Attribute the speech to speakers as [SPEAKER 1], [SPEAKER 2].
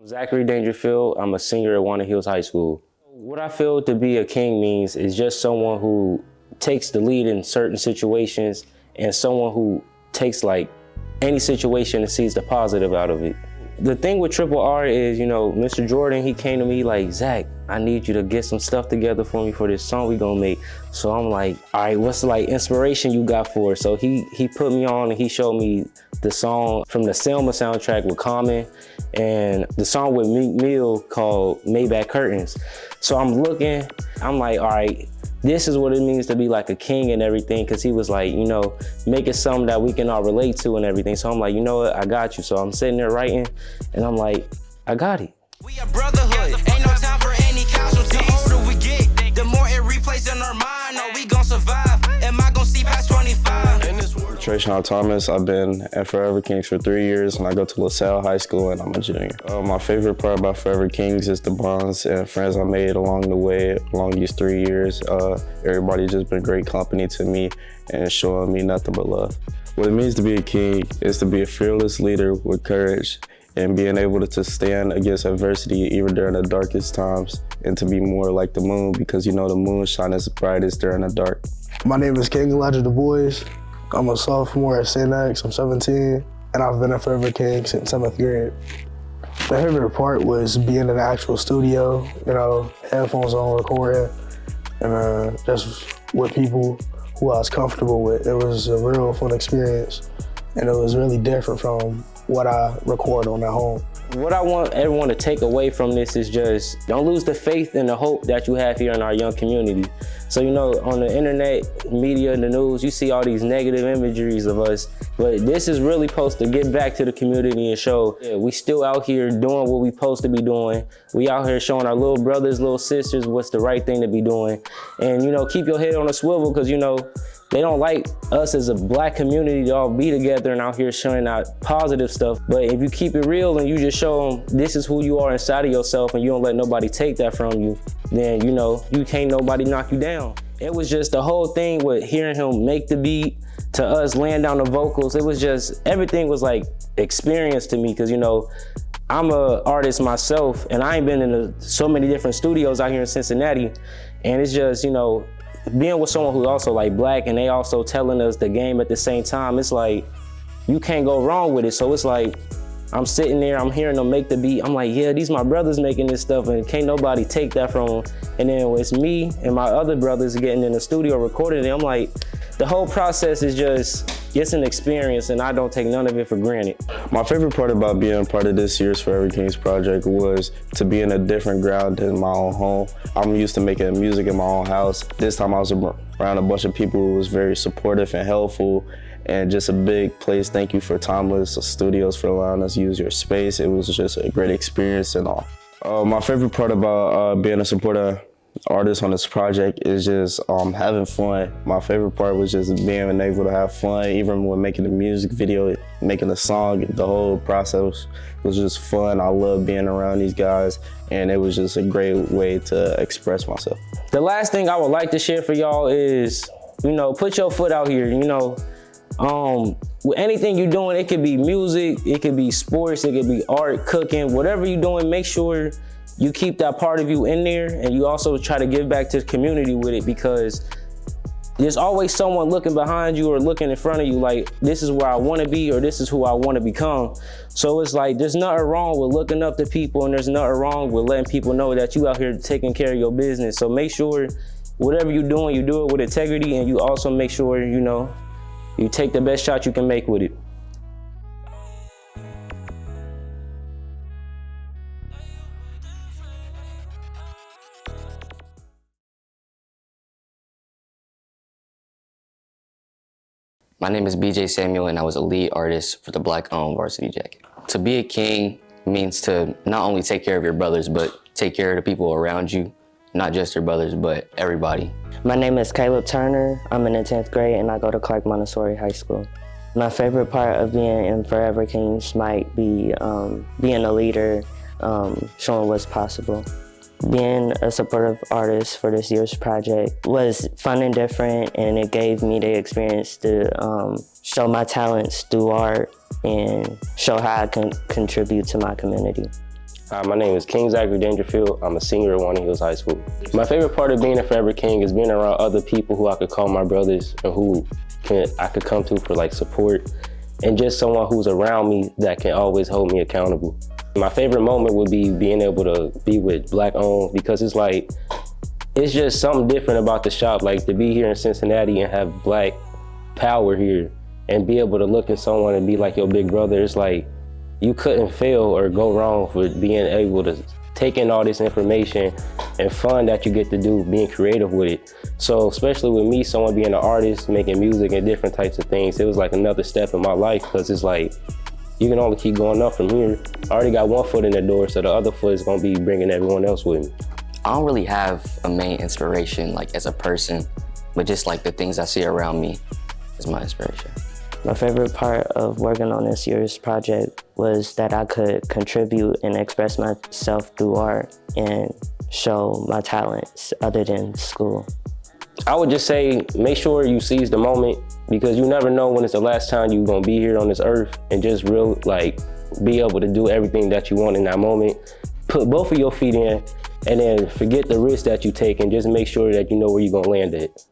[SPEAKER 1] Zachary Dangerfield, I'm a senior at Walnut Hills High School. What I feel to be a king means is just someone who takes the lead in certain situations and someone who takes like any situation and sees the positive out of it. The thing with Triple R is, Mr. Jordan, he came to me like, Zach, I need you to get some stuff together for me for this song we gonna make. So I'm like, all right, what's like inspiration you got for it? So he put me on and he showed me the song from the Selma soundtrack with Common and the song with Meek Mill called Maybach Curtains. So I'm looking, I'm like, all right, this is what it means to be like a king and everything, because he was like, make it something that we can all relate to and everything. So I'm like, you know what, I got you. So I'm sitting there writing and I'm like, I got it.
[SPEAKER 2] We a brotherhood, ain't no time for any casualties. The older we get, the more it replays in our mind. Are we gon' survive? Am I gon' see past 25?
[SPEAKER 3] Trayshawn Thomas, I've been at Forever Kings for 3 years and I go to LaSalle High School and I'm a junior. My favorite part about Forever Kings is the bonds and friends I made along the way, along these 3 years. Everybody just been great company to me and showing me nothing but love. What it means to be a king is to be a fearless leader with courage and being able to stand against adversity even during the darkest times, and to be more like the moon, because the moon shines brightest during the dark.
[SPEAKER 4] My name is King Elijah Du Bois. I'm a sophomore at St. X, I'm 17, and I've been a Forever King since 7th grade. My favorite part was being in the actual studio, headphones on, recording, and just with people who I was comfortable with. It was a real fun experience, and it was really different from what I record on at home.
[SPEAKER 1] What I want everyone to take away from this is just don't lose the faith and the hope that you have here in our young community. So, on the internet, media, and the news, you see all these negative imageries of us, but this is really supposed to get back to the community and show we still out here doing what we supposed to be doing. We out here showing our little brothers, little sisters what's the right thing to be doing. And, keep your head on a swivel, because, they don't like us as a black community to all be together and out here showing out positive stuff. But if you keep it real and you just show them this is who you are inside of yourself and you don't let nobody take that from you, then you can't nobody knock you down. It was just the whole thing with hearing him make the beat to us laying down the vocals. It was just, everything was like experience to me, because I'm an artist myself and I ain't been in so many different studios out here in Cincinnati. And it's just, being with someone who's also like black and they also telling us the game at the same time, it's like, you can't go wrong with it. So it's like, I'm sitting there, I'm hearing them make the beat. I'm like, yeah, these my brothers making this stuff and can't nobody take that from them. And then it's me and my other brothers getting in the studio recording it. I'm like, the whole process is just, it's an experience and I don't take none of it for granted.
[SPEAKER 3] My favorite part about being part of this year's Forever Kings project was to be in a different ground than my own home. I'm used to making music in my own house. This time I was around a bunch of people who was very supportive and helpful, and just a big place. Thank you for Timeless Studios for allowing us to use your space. It was just a great experience and all. My favorite part about being a supporter artist on this project is just having fun. My favorite part was just being able to have fun, even when making the music video, making the song. The whole process was just fun. I love being around these guys, and it was just a great way to express myself.
[SPEAKER 1] The last thing I would like to share for y'all is, put your foot out here. With anything you're doing, it could be music, it could be sports, it could be art, cooking, whatever you're doing, make sure you keep that part of you in there, and you also try to give back to the community with it, because there's always someone looking behind you or looking in front of you like, this is where I want to be or this is who I want to become. So it's like, there's nothing wrong with looking up to people, and there's nothing wrong with letting people know that you out here taking care of your business. So make sure whatever you're doing, you do it with integrity, and you also make sure, you take the best shot you can make with it.
[SPEAKER 5] My name is BJ Samuel, and I was a lead artist for the Black-owned Varsity Jacket. To be a king means to not only take care of your brothers, but take care of the people around you, not just your brothers, but everybody.
[SPEAKER 6] My name is Caleb Turner. I'm in the 10th grade and I go to Clark Montessori High School. My favorite part of being in Forever Kings might be being a leader, showing what's possible. Being a supportive artist for this year's project was fun and different, and it gave me the experience to show my talents through art and show how I can contribute to my community.
[SPEAKER 1] Hi, my name is King Zachary Dangerfield. I'm a senior at Walnut Hills High School. My favorite part of being a Forever King is being around other people who I could call my brothers and who I could come to for like support, and just someone who's around me that can always hold me accountable. My favorite moment would be being able to be with Black owned, because it's like, it's just something different about the shop. Like to be here in Cincinnati and have Black power here and be able to look at someone and be like your big brother, it's like, you couldn't fail or go wrong for being able to take in all this information and fun that you get to do, being creative with it. So especially with me, someone being an artist, making music and different types of things, it was like another step in my life, because it's like, you can only keep going up from here. I already got one foot in the door, so the other foot is gonna be bringing everyone else with me.
[SPEAKER 5] I don't really have a main inspiration like as a person, but just like the things I see around me is my inspiration.
[SPEAKER 6] My favorite part of working on this year's project was that I could contribute and express myself through art and show my talents other than school.
[SPEAKER 1] I would just say, make sure you seize the moment, because you never know when it's the last time you're gonna be here on this earth, and just be able to do everything that you want in that moment. Put both of your feet in, and then forget the risk that you take, and just make sure that you know where you're gonna land at.